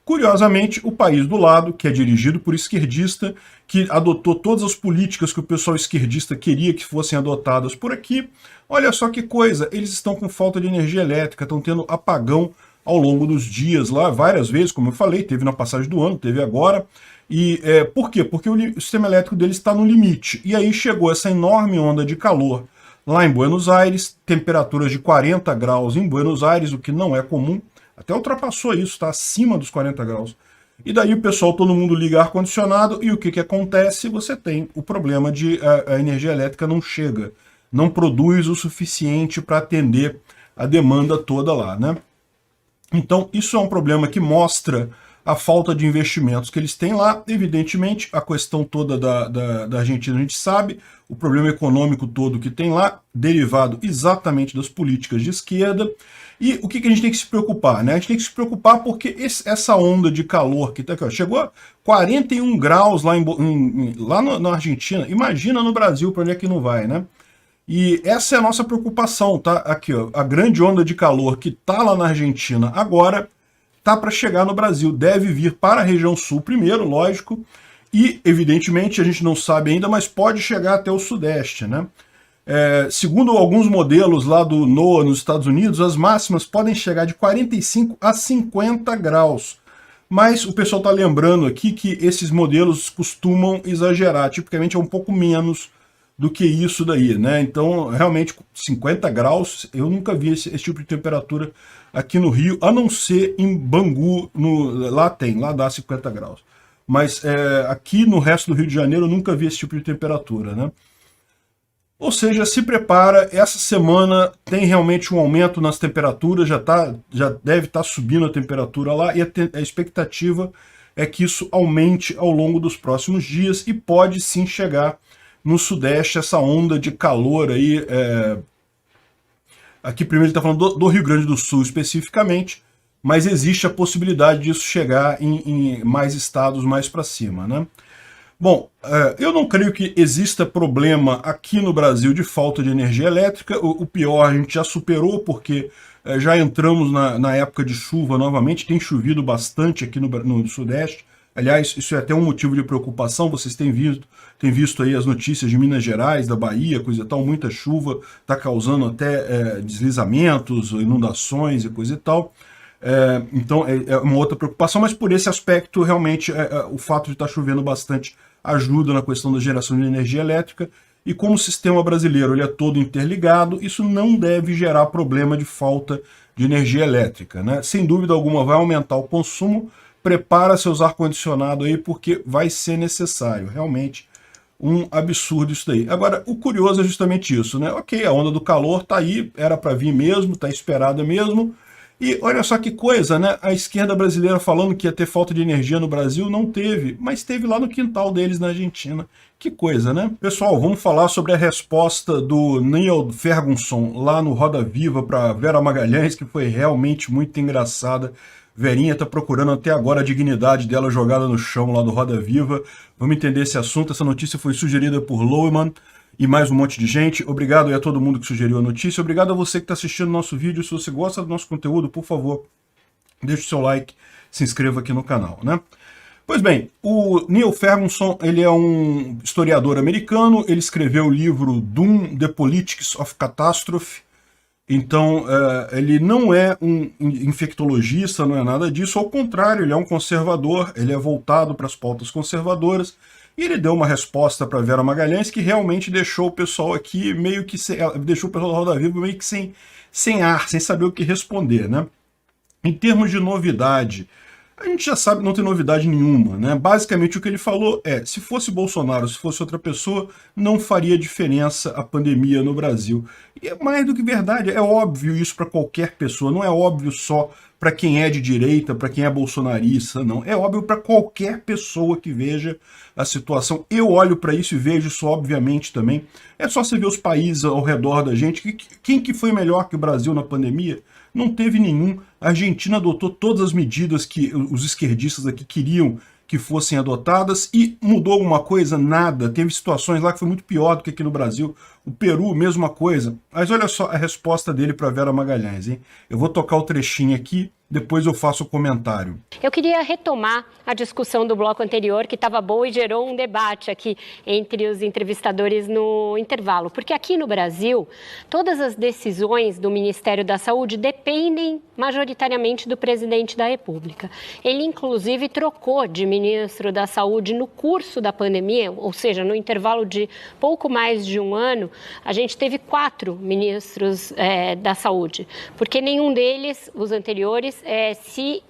Curiosamente, o país do lado, que é dirigido por esquerdista, que adotou todas as políticas que o pessoal esquerdista queria que fossem adotadas por aqui, olha só que coisa, eles estão com falta de energia elétrica, estão tendo apagão ao longo dos dias lá, várias vezes, como eu falei, teve na passagem do ano, teve agora. E por quê? Porque o sistema elétrico deles está no limite. E aí chegou essa enorme onda de calor lá em Buenos Aires, temperaturas de 40 graus em Buenos Aires, o que não é comum, até ultrapassou isso, está acima dos 40 graus. E daí o pessoal, todo mundo liga ar-condicionado, e o que acontece? Você tem o problema de a energia elétrica não chega, não produz o suficiente para atender a demanda toda lá, né? Então, isso é um problema que mostra a falta de investimentos que eles têm lá. Evidentemente, a questão toda da Argentina a gente sabe, o problema econômico todo que tem lá, derivado exatamente das políticas de esquerda. E o que a gente tem que se preocupar, né? A gente tem que se preocupar porque essa onda de calor que tá aqui, ó, chegou a 41 graus lá, na Argentina. Imagina no Brasil, para onde é que não vai, né? E essa é a nossa preocupação, tá? Aqui, ó, a grande onda de calor que tá lá na Argentina agora tá para chegar no Brasil. Deve vir para a região sul primeiro, lógico, e evidentemente a gente não sabe ainda, mas pode chegar até o sudeste, né? Segundo alguns modelos lá do NOAA nos Estados Unidos, as máximas podem chegar de 45 a 50 graus. Mas o pessoal está lembrando aqui que esses modelos costumam exagerar, tipicamente é um pouco menos do que isso daí, né? Então, realmente, 50 graus, eu nunca vi esse tipo de temperatura aqui no Rio, a não ser em Bangu, lá dá 50 graus. Mas aqui no resto do Rio de Janeiro eu nunca vi esse tipo de temperatura, né? Ou seja, se prepara, essa semana tem realmente um aumento nas temperaturas, já deve estar subindo a temperatura lá, e a expectativa é que isso aumente ao longo dos próximos dias e pode sim chegar no sudeste, essa onda de calor aí. Aqui primeiro ele está falando do Rio Grande do Sul especificamente, mas existe a possibilidade disso chegar em mais estados mais para cima, né? Bom, eu não creio que exista problema aqui no Brasil de falta de energia elétrica. O pior a gente já superou, porque já entramos na época de chuva novamente, tem chovido bastante aqui no Sudeste. Aliás, isso é até um motivo de preocupação, vocês têm visto aí as notícias de Minas Gerais, da Bahia, coisa e tal, muita chuva, está causando até deslizamentos, inundações e coisa e tal. Então é uma outra preocupação, mas por esse aspecto, realmente, o fato de estar chovendo bastante ajuda na questão da geração de energia elétrica, e como o sistema brasileiro ele é todo interligado, isso não deve gerar problema de falta de energia elétrica, né? Sem dúvida alguma vai aumentar o consumo, prepara seus ar-condicionado aí, porque vai ser necessário, realmente um absurdo isso daí. Agora, o curioso é justamente isso, né? Ok, a onda do calor tá aí, era para vir mesmo, tá esperada mesmo. E olha só que coisa, né? A esquerda brasileira falando que ia ter falta de energia no Brasil, não teve, mas teve lá no quintal deles na Argentina. Que coisa, né? Pessoal, vamos falar sobre a resposta do Neil Ferguson lá no Roda Viva para Vera Magalhães, que foi realmente muito engraçada. Verinha tá procurando até agora a dignidade dela jogada no chão lá do Roda Viva. Vamos entender esse assunto. Essa notícia foi sugerida por Louman e mais um monte de gente. Obrigado aí a todo mundo que sugeriu a notícia. Obrigado a você que está assistindo o nosso vídeo. Se você gosta do nosso conteúdo, por favor, deixe o seu like, se inscreva aqui no canal, né? Pois bem, o Neil Ferguson, ele é um historiador americano. Ele escreveu o livro Doom, The Politics of Catastrophe. Então, ele não é um infectologista, não é nada disso. Ao contrário, ele é um conservador, ele é voltado para as pautas conservadoras. E ele deu uma resposta para Vera Magalhães que realmente deixou o pessoal aqui meio que... deixou o pessoal da Roda Viva meio que sem ar, sem saber o que responder, né? Em termos de novidade, A gente já sabe, não tem novidade nenhuma, né? Basicamente o que ele falou é, se fosse Bolsonaro, se fosse outra pessoa, não faria diferença a pandemia no Brasil. E é mais do que verdade, é óbvio isso para qualquer pessoa, não é óbvio só para quem é de direita, para quem é bolsonarista, não. É óbvio para qualquer pessoa que veja a situação. Eu olho para isso e vejo isso obviamente também. É só você ver os países ao redor da gente. Quem que foi melhor que o Brasil na pandemia? Não teve nenhum. A Argentina adotou todas as medidas que os esquerdistas aqui queriam que fossem adotadas e mudou alguma coisa? Nada. Teve situações lá que foi muito pior do que aqui no Brasil. O Peru, mesma coisa. Mas olha só a resposta dele para Vera Magalhães, hein? Eu vou tocar o trechinho aqui, depois eu faço o comentário. Eu queria retomar a discussão do bloco anterior, que estava boa e gerou um debate aqui entre os entrevistadores no intervalo. Porque aqui no Brasil, todas as decisões do Ministério da Saúde dependem majoritariamente do presidente da República. Ele, inclusive, trocou de ministro da Saúde no curso da pandemia, ou seja, no intervalo de pouco mais de um ano, a gente teve 4 ministros da Saúde, porque nenhum deles, os anteriores, se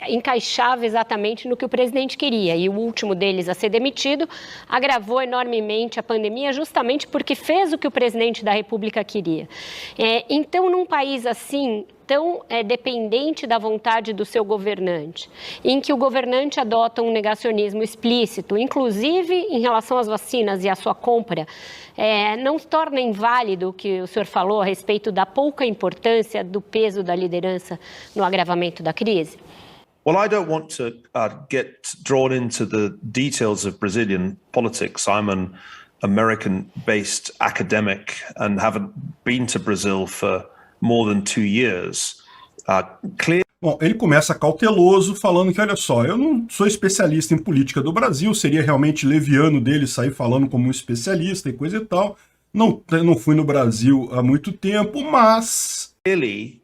encaixava exatamente no que o presidente queria. E o último deles a ser demitido agravou enormemente a pandemia justamente porque fez o que o presidente da República queria. Então, num país assim, tão dependente da vontade do seu governante, em que o governante adota um negacionismo explícito, inclusive em relação às vacinas e à sua compra, não se torna inválido o que o senhor falou a respeito da pouca importância do peso da liderança no agravamento da crise? Well, I don't want to get drawn into the details of Brazilian politics. I'm an American-based academic and haven't been to Brazil for more than 2 years. Bom, ele começa cauteloso, falando que, olha só, eu não sou especialista em política do Brasil, seria realmente leviano dele sair falando como um especialista e coisa e tal. Não fui no Brasil há muito tempo, mas... Clearly,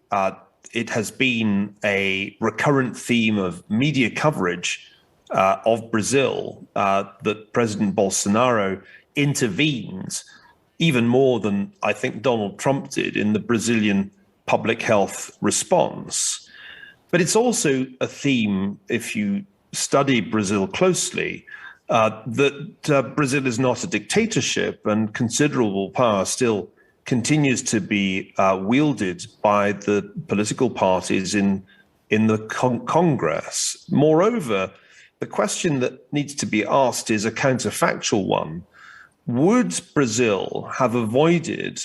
it has been a recurrent theme of media coverage of Brazil that President Bolsonaro intervened even more than I think Donald Trump did in the Brazilian public health response. But it's also a theme, if you study Brazil closely, that Brazil is not a dictatorship and considerable power still continues to be wielded by the political parties in the Congress. Moreover, the question that needs to be asked is a counterfactual one. Would Brazil have avoided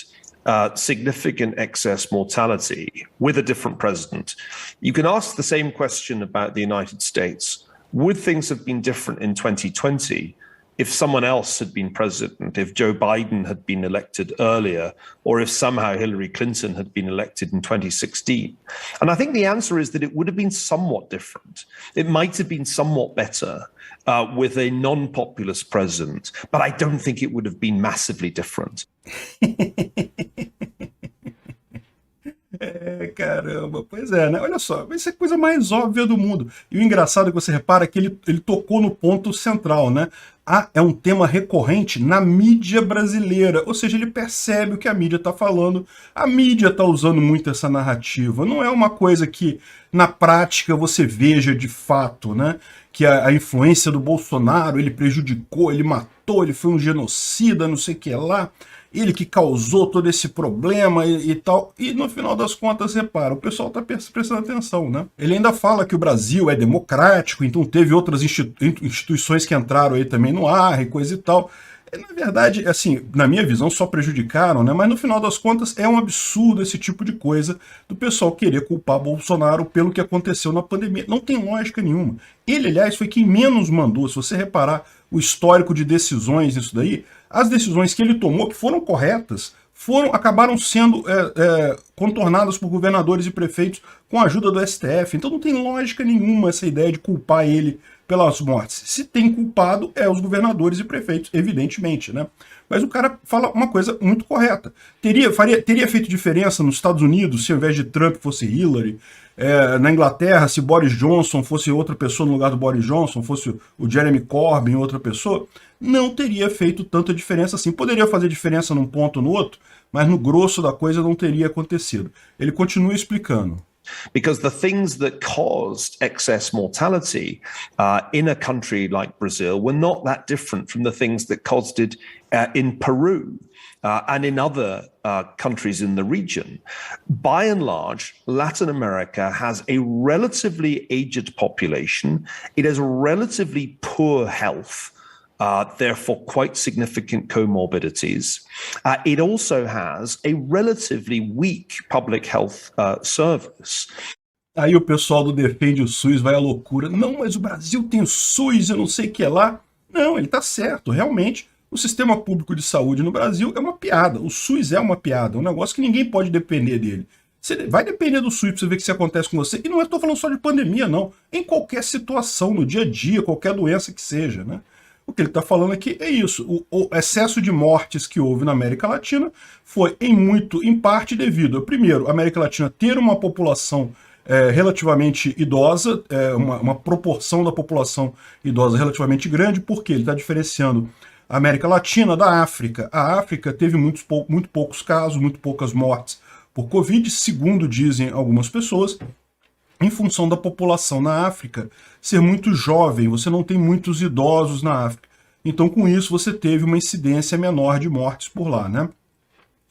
significant excess mortality with a different president? You can ask the same question about the United States. Would things have been different in 2020 if someone else had been president, if Joe Biden had been elected earlier, or if somehow Hillary Clinton had been elected in 2016? And I think the answer is that it would have been somewhat different. It might have been somewhat better with a non-populist president, but I don't think it would have been massively different. Caramba, pois é, né? Olha só, vai ser a coisa mais óbvia do mundo. E o engraçado é que você repara que ele tocou no ponto central, né? É um tema recorrente na mídia brasileira, ou seja, ele percebe o que a mídia está falando, a mídia está usando muito essa narrativa, não é uma coisa que na prática você veja de fato, né? Que a influência do Bolsonaro, ele prejudicou, ele matou, ele foi um genocida, não sei o que lá, ele que causou todo esse problema e tal. E no final das contas, repara, o pessoal está prestando atenção, né? Ele ainda fala que o Brasil é democrático, então teve outras instituições que entraram aí também no ar e coisa e tal. Na verdade, assim, na minha visão, só prejudicaram, né? Mas no final das contas é um absurdo esse tipo de coisa do pessoal querer culpar Bolsonaro pelo que aconteceu na pandemia. Não tem lógica nenhuma. Ele, aliás, foi quem menos mandou. Se você reparar o histórico de decisões nisso daí, as decisões que ele tomou, que foram corretas, acabaram sendo contornadas por governadores e prefeitos com a ajuda do STF. Então não tem lógica nenhuma essa ideia de culpar ele pelas mortes. Se tem culpado, é os governadores e prefeitos, evidentemente, né? Mas o cara fala uma coisa muito correta. Teria feito diferença nos Estados Unidos se ao invés de Trump fosse Hillary? Na Inglaterra, se Boris Johnson fosse outra pessoa no lugar do Boris Johnson, fosse o Jeremy Corbyn outra pessoa? Não teria feito tanta diferença assim. Poderia fazer diferença num ponto ou no outro, mas no grosso da coisa não teria acontecido. Ele continua explicando. because the things that caused excess mortality in a country like Brazil were not that different from the things that caused it in Peru and in other countries in the region. By and large, Latin America has a relatively aged population. It has relatively poor health. Therefore, quite significant comorbidities. It also has a relatively weak public health service. Aí o pessoal do Defende o SUS vai à loucura. Não, mas o Brasil tem o SUS, eu não sei o que lá. Não, ele está certo. Realmente, o sistema público de saúde no Brasil é uma piada. O SUS é uma piada, é um negócio que ninguém pode depender dele. Você vai depender do SUS para você ver o que isso acontece com você. E não estou falando só de pandemia, não. Em qualquer situação, no dia a dia, qualquer doença que seja, né? O que ele está falando aqui é isso. O excesso de mortes que houve na América Latina foi em parte devido, primeiro, a América Latina ter uma população relativamente idosa, uma proporção da população idosa relativamente grande, porque ele está diferenciando a América Latina da África. A África teve muito poucos casos, muito poucas mortes por Covid, segundo dizem algumas pessoas, em função da população na África ser muito jovem, você não tem muitos idosos na África. Então, com isso, você teve uma incidência menor de mortes por lá, né?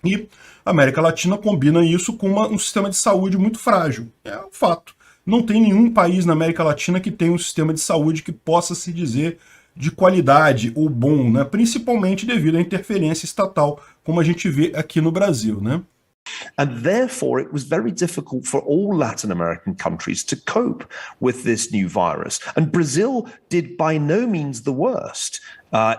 E a América Latina combina isso com um sistema de saúde muito frágil. É um fato. Não tem nenhum país na América Latina que tenha um sistema de saúde que possa se dizer de qualidade ou bom, né? Principalmente devido à interferência estatal, como a gente vê aqui no Brasil, né? And therefore, it was very difficult for all Latin American countries to cope with this new virus. And Brazil did by no means the worst.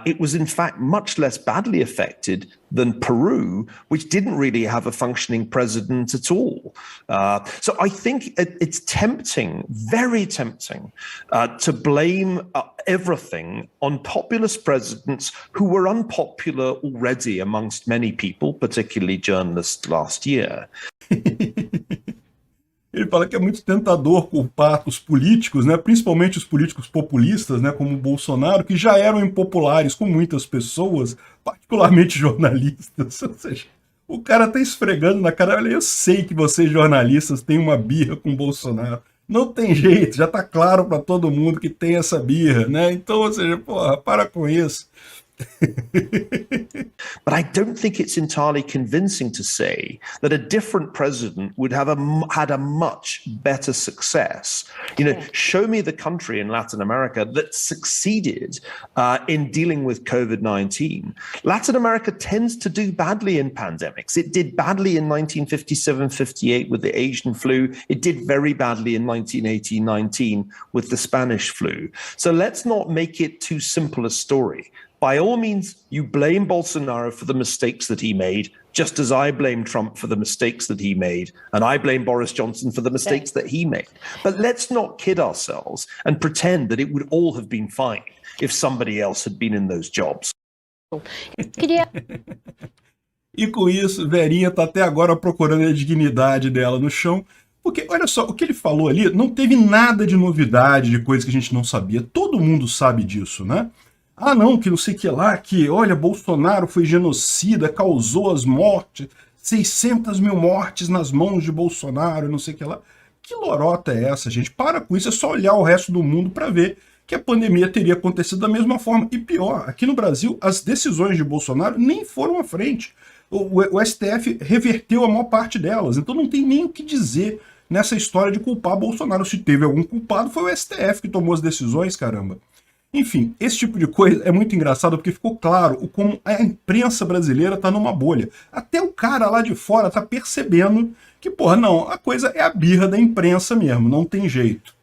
It was, in fact, much less badly affected than Peru, which didn't really have a functioning president at all. So I think it's tempting, very tempting, to blame everything on populist presidents who were unpopular already amongst many people, particularly journalists last year. Ele fala que é muito tentador culpar os políticos, né, principalmente os políticos populistas, né, como o Bolsonaro, que já eram impopulares com muitas pessoas, particularmente jornalistas. Ou seja, o cara tá esfregando na cara, olha, eu sei que vocês jornalistas têm uma birra com o Bolsonaro. Não tem jeito, já tá claro para todo mundo que tem essa birra, né? Então, ou seja, porra, para com isso. But I don't think it's entirely convincing to say that a different president would have had a much better success. You know, show me the country in Latin America that succeeded in dealing with COVID-19. Latin America tends to do badly in pandemics. It did badly in 1957-58 with the Asian flu. It did very badly in 1918-19 with the Spanish flu. So let's not make it too simple a story. By all means, you blame Bolsonaro for the mistakes that he made, just as I blame Trump for the mistakes that he made, and I blame Boris Johnson for the mistakes that he made. But let's not kid ourselves and pretend that it would all have been fine if somebody else had been in those jobs. E com isso, Verinha tá até agora procurando a dignidade dela no chão, porque, olha só, o que ele falou ali não teve nada de novidade, de coisa que a gente não sabia. Todo mundo sabe disso, né? Ah, não, que não sei o que lá, que, olha, Bolsonaro foi genocida, causou as mortes, 600 mil mortes nas mãos de Bolsonaro, não sei o que lá. Que lorota é essa, gente? Para com isso, é só olhar o resto do mundo para ver que a pandemia teria acontecido da mesma forma. E pior, aqui no Brasil, as decisões de Bolsonaro nem foram à frente. O STF reverteu a maior parte delas, então não tem nem o que dizer nessa história de culpar Bolsonaro. Se teve algum culpado, foi o STF que tomou as decisões, caramba. Enfim, esse tipo de coisa é muito engraçado porque ficou claro como a imprensa brasileira tá numa bolha. Até o cara lá de fora tá percebendo que, porra, não, a coisa é a birra da imprensa mesmo, não tem jeito.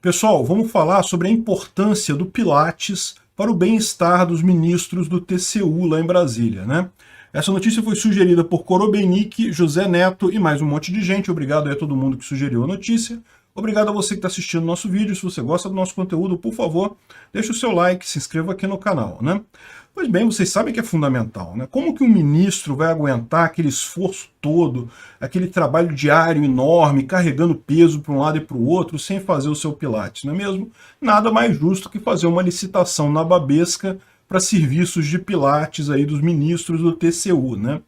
Pessoal, vamos falar sobre a importância do Pilates para o bem-estar dos ministros do TCU lá em Brasília, né? Essa notícia foi sugerida por Korobenic, José Neto e mais um monte de gente. Obrigado a todo mundo que sugeriu a notícia. Obrigado a você que está assistindo o nosso vídeo. Se você gosta do nosso conteúdo, por favor, deixe o seu like, se inscreva aqui no canal, né? Pois bem, vocês sabem que é fundamental, né? Como que um ministro vai aguentar aquele esforço todo, aquele trabalho diário enorme, carregando peso para um lado e para o outro, sem fazer o seu Pilates, não é mesmo? Nada mais justo que fazer uma licitação nababesca para serviços de pilates aí dos ministros do TCU, né?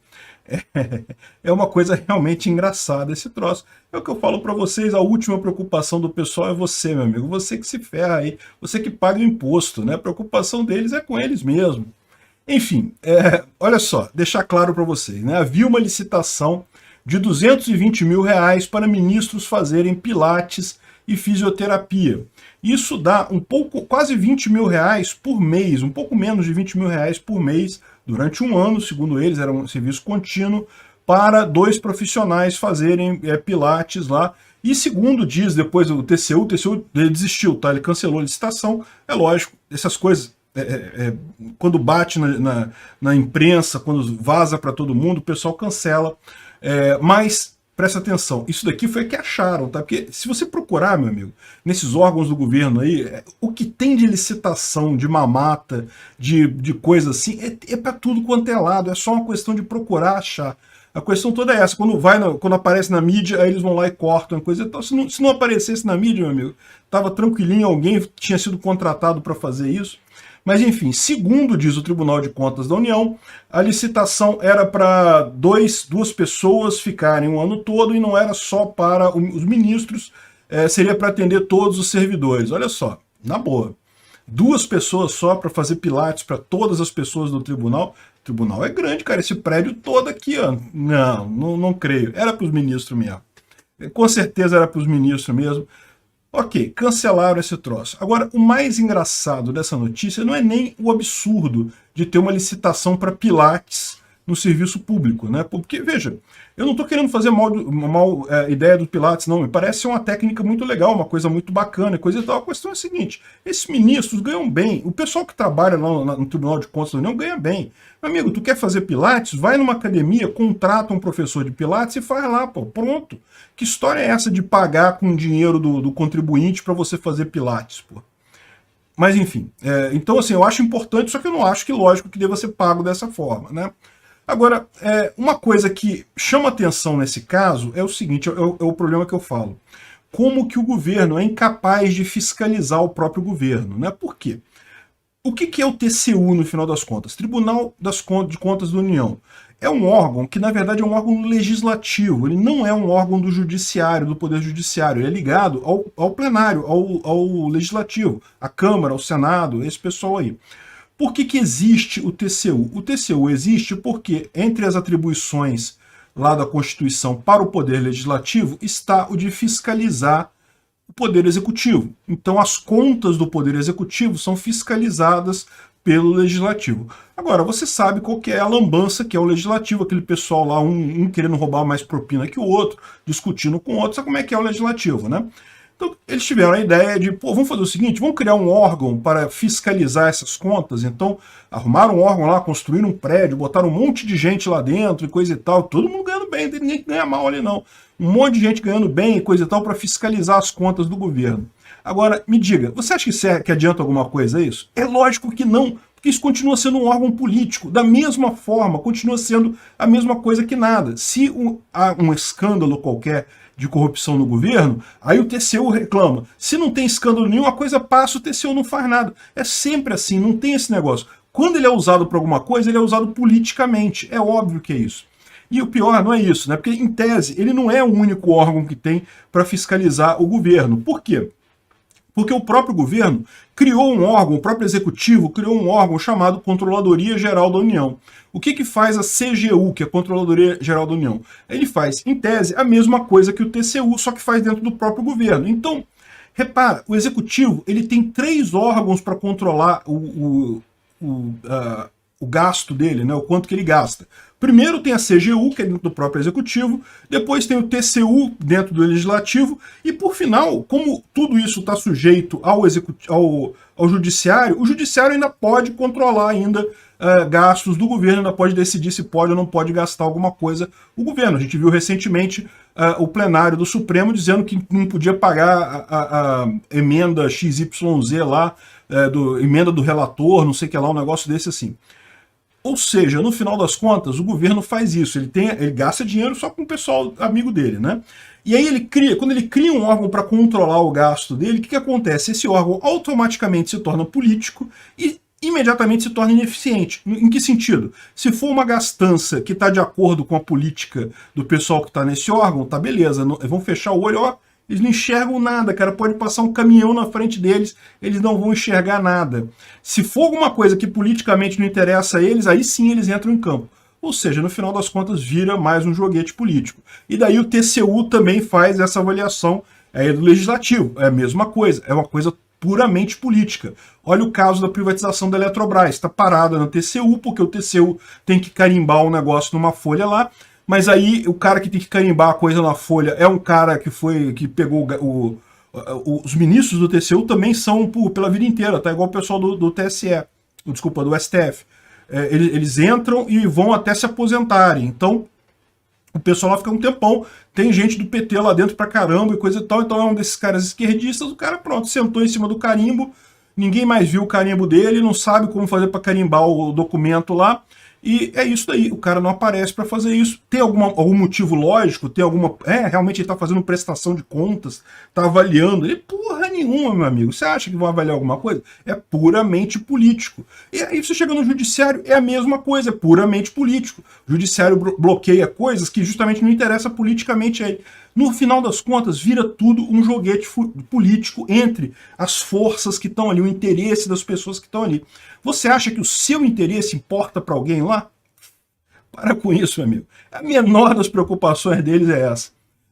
É uma coisa realmente engraçada esse troço. É o que eu falo para vocês, a última preocupação do pessoal é você, meu amigo. Você que se ferra aí, você que paga o imposto, né? A preocupação deles é com eles mesmo. Enfim, olha só, deixar claro para vocês, né? Havia uma licitação de R$220 mil para ministros fazerem pilates e fisioterapia. Isso dá quase R$20 mil por mês, um pouco menos de R$20 mil por mês, durante um ano, segundo eles, era um serviço contínuo, para 2 profissionais fazerem pilates lá. E segundo diz depois o TCU desistiu, tá? Ele cancelou a licitação. É lógico, essas coisas, quando bate na imprensa, quando vaza para todo mundo, o pessoal cancela. Mas presta atenção, isso daqui foi o que acharam, tá? Porque se você procurar, meu amigo, nesses órgãos do governo aí, o que tem de licitação, de mamata, de coisa assim, é para tudo quanto é lado, é só uma questão de procurar achar. A questão toda é essa, quando aparece na mídia, aí eles vão lá e cortam a coisa e tal. Se não aparecesse na mídia, meu amigo, tava tranquilinho, alguém tinha sido contratado para fazer isso. Mas, enfim, segundo diz o Tribunal de Contas da União, a licitação era para duas pessoas ficarem um ano todo e não era só para os ministros, seria para atender todos os servidores. Olha só, na boa. 2 pessoas só para fazer pilates para todas as pessoas do tribunal. O tribunal é grande, cara, esse prédio todo aqui, ó. Não creio. Era para os ministros mesmo. Com certeza era para os ministros mesmo. Ok, cancelaram esse troço. Agora, o mais engraçado dessa notícia não é nem o absurdo de ter uma licitação para pilates no serviço público, né? Porque, veja, eu não estou querendo fazer mal ideia do pilates, não. Me parece ser uma técnica muito legal, uma coisa muito bacana, coisa e tal. A questão é a seguinte, esses ministros ganham bem. O pessoal que trabalha lá no Tribunal de Contas da União ganha bem. Meu amigo, tu quer fazer pilates? Vai numa academia, contrata um professor de pilates e faz lá, pô, pronto. Que história é essa de pagar com o dinheiro do contribuinte para você fazer pilates, pô? Mas enfim, então assim, eu acho importante, só que eu não acho que lógico que deva ser pago dessa forma, né? Agora, uma coisa que chama atenção nesse caso é o seguinte, é o problema que eu falo. Como que o governo é incapaz de fiscalizar o próprio governo, né? Por quê? O que é o TCU, no final das contas? Tribunal de Contas da União. É um órgão que, na verdade, é um órgão legislativo. Ele não é um órgão do judiciário, do Poder Judiciário. Ele é ligado ao plenário, ao legislativo, à Câmara, ao Senado, esse pessoal aí. Por que existe o TCU? O TCU existe porque, entre as atribuições lá da Constituição para o Poder Legislativo, está o de fiscalizar o Poder Executivo. Então, as contas do Poder Executivo são fiscalizadas pelo Legislativo. Agora, você sabe qual que é a lambança que é o Legislativo, aquele pessoal lá, um querendo roubar mais propina que o outro, discutindo com o outro, sabe como é que é o Legislativo, né? Então, eles tiveram a ideia de, vamos fazer o seguinte, vamos criar um órgão para fiscalizar essas contas. Então, arrumaram um órgão lá, construíram um prédio, botaram um monte de gente lá dentro e coisa e tal, todo mundo ganhando bem, não tem ninguém que ganha mal ali não. Um monte de gente ganhando bem e coisa e tal para fiscalizar as contas do governo. Agora, me diga, você acha que adianta alguma coisa isso? É lógico que não, porque isso continua sendo um órgão político. Da mesma forma, continua sendo a mesma coisa que nada. Se há um escândalo qualquer de corrupção no governo, aí o TCU reclama. Se não tem escândalo nenhum, a coisa passa, o TCU não faz nada. É sempre assim, não tem esse negócio. Quando ele é usado para alguma coisa, ele é usado politicamente. É óbvio que é isso. E o pior não é isso, né? Porque, em tese, ele não é o único órgão que tem para fiscalizar o governo. Por quê? Porque o próprio governo criou um órgão, o próprio executivo criou um órgão chamado Controladoria Geral da União. O que faz a CGU, que é a Controladoria Geral da União? Ele faz, em tese, a mesma coisa que o TCU, só que faz dentro do próprio governo. Então, repara, o executivo ele tem 3 órgãos para controlar o gasto dele, né, o quanto que ele gasta. Primeiro tem a CGU, que é dentro do próprio Executivo, depois tem o TCU dentro do Legislativo, e por final, como tudo isso está sujeito ao Judiciário, o Judiciário ainda pode controlar ainda gastos do governo, ainda pode decidir se pode ou não pode gastar alguma coisa o governo. A gente viu recentemente o plenário do Supremo dizendo que não podia pagar a emenda XYZ lá, emenda do relator, não sei o que lá, um negócio desse assim. Ou seja, no final das contas, o governo faz isso, ele gasta dinheiro só com o pessoal amigo dele, né? E aí quando ele cria um órgão para controlar o gasto dele, o que acontece? Esse órgão automaticamente se torna político e imediatamente se torna ineficiente. Em que sentido? Se for uma gastança que está de acordo com a política do pessoal que está nesse órgão, tá beleza, vão fechar o olho, ó, eles não enxergam nada, cara, pode passar um caminhão na frente deles, eles não vão enxergar nada. Se for alguma coisa que politicamente não interessa a eles, aí sim eles entram em campo. Ou seja, no final das contas vira mais um joguete político. E daí o TCU também faz essa avaliação do legislativo, é a mesma coisa, é uma coisa puramente política. Olha o caso da privatização da Eletrobras, está parada no TCU, porque o TCU tem que carimbar um negócio numa folha lá, mas aí o cara que tem que carimbar a coisa na folha é um cara que pegou os ministros do TCU também são pela vida inteira, tá igual o pessoal do TSE, desculpa, do STF. Eles entram e vão até se aposentarem, então o pessoal lá fica um tempão, tem gente do PT lá dentro pra caramba e coisa e tal, então é um desses caras esquerdistas, o cara pronto, sentou em cima do carimbo, ninguém mais viu o carimbo dele, não sabe como fazer para carimbar o documento lá, e é isso daí, o cara não aparece para fazer isso. Tem algum motivo lógico? Tem alguma... realmente ele tá fazendo prestação de contas, tá avaliando. Ele, porra nenhuma, meu amigo. Você acha que vão avaliar alguma coisa? É puramente político. E aí você chega no judiciário, é a mesma coisa, é puramente político. O judiciário bloqueia coisas que justamente não interessa politicamente aí. No final das contas, vira tudo um joguete político entre as forças que estão ali, o interesse das pessoas que estão ali. Você acha que o seu interesse importa para alguém lá? Para com isso, meu amigo. A menor das preocupações deles é essa.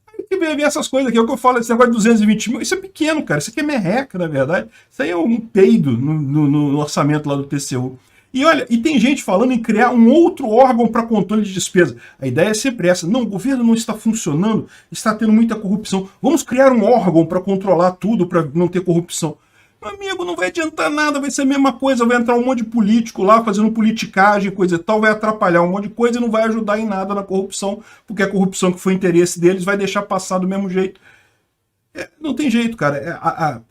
Aí que vem essas coisas aqui, é o que eu falo, esse negócio de 220 mil, isso é pequeno, cara. Isso aqui é merreca, na verdade. Isso aí é um peido no orçamento lá do TCU. E olha, e tem gente falando em criar um outro órgão para controle de despesa. A ideia é sempre essa. Não, o governo não está funcionando, está tendo muita corrupção. Vamos criar um órgão para controlar tudo, para não ter corrupção. Meu amigo, não vai adiantar nada, vai ser a mesma coisa, vai entrar um monte de político lá fazendo politicagem, coisa e tal, vai atrapalhar um monte de coisa e não vai ajudar em nada na corrupção, porque a corrupção que foi interesse deles vai deixar passar do mesmo jeito. Não tem jeito, cara.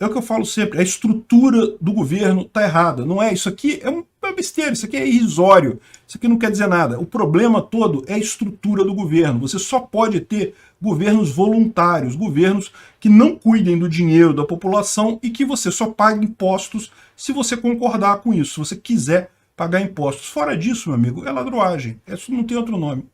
É o que eu falo sempre, a estrutura do governo tá errada. Não é isso aqui, é uma besteira, isso aqui é irrisório, isso aqui não quer dizer nada. O problema todo é a estrutura do governo. Você só pode ter governos voluntários, governos que não cuidem do dinheiro da população e que você só pague impostos se você concordar com isso, se você quiser pagar impostos. Fora disso, meu amigo, é ladroagem. Isso não tem outro nome.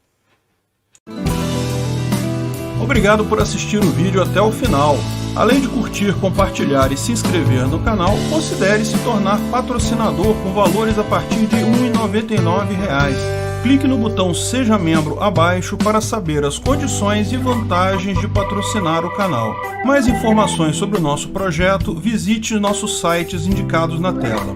Obrigado por assistir o vídeo até o final. Além de curtir, compartilhar e se inscrever no canal, considere se tornar patrocinador com valores a partir de R$ 1,99. Clique no botão Seja Membro abaixo para saber as condições e vantagens de patrocinar o canal. Mais informações sobre o nosso projeto, visite nossos sites indicados na tela.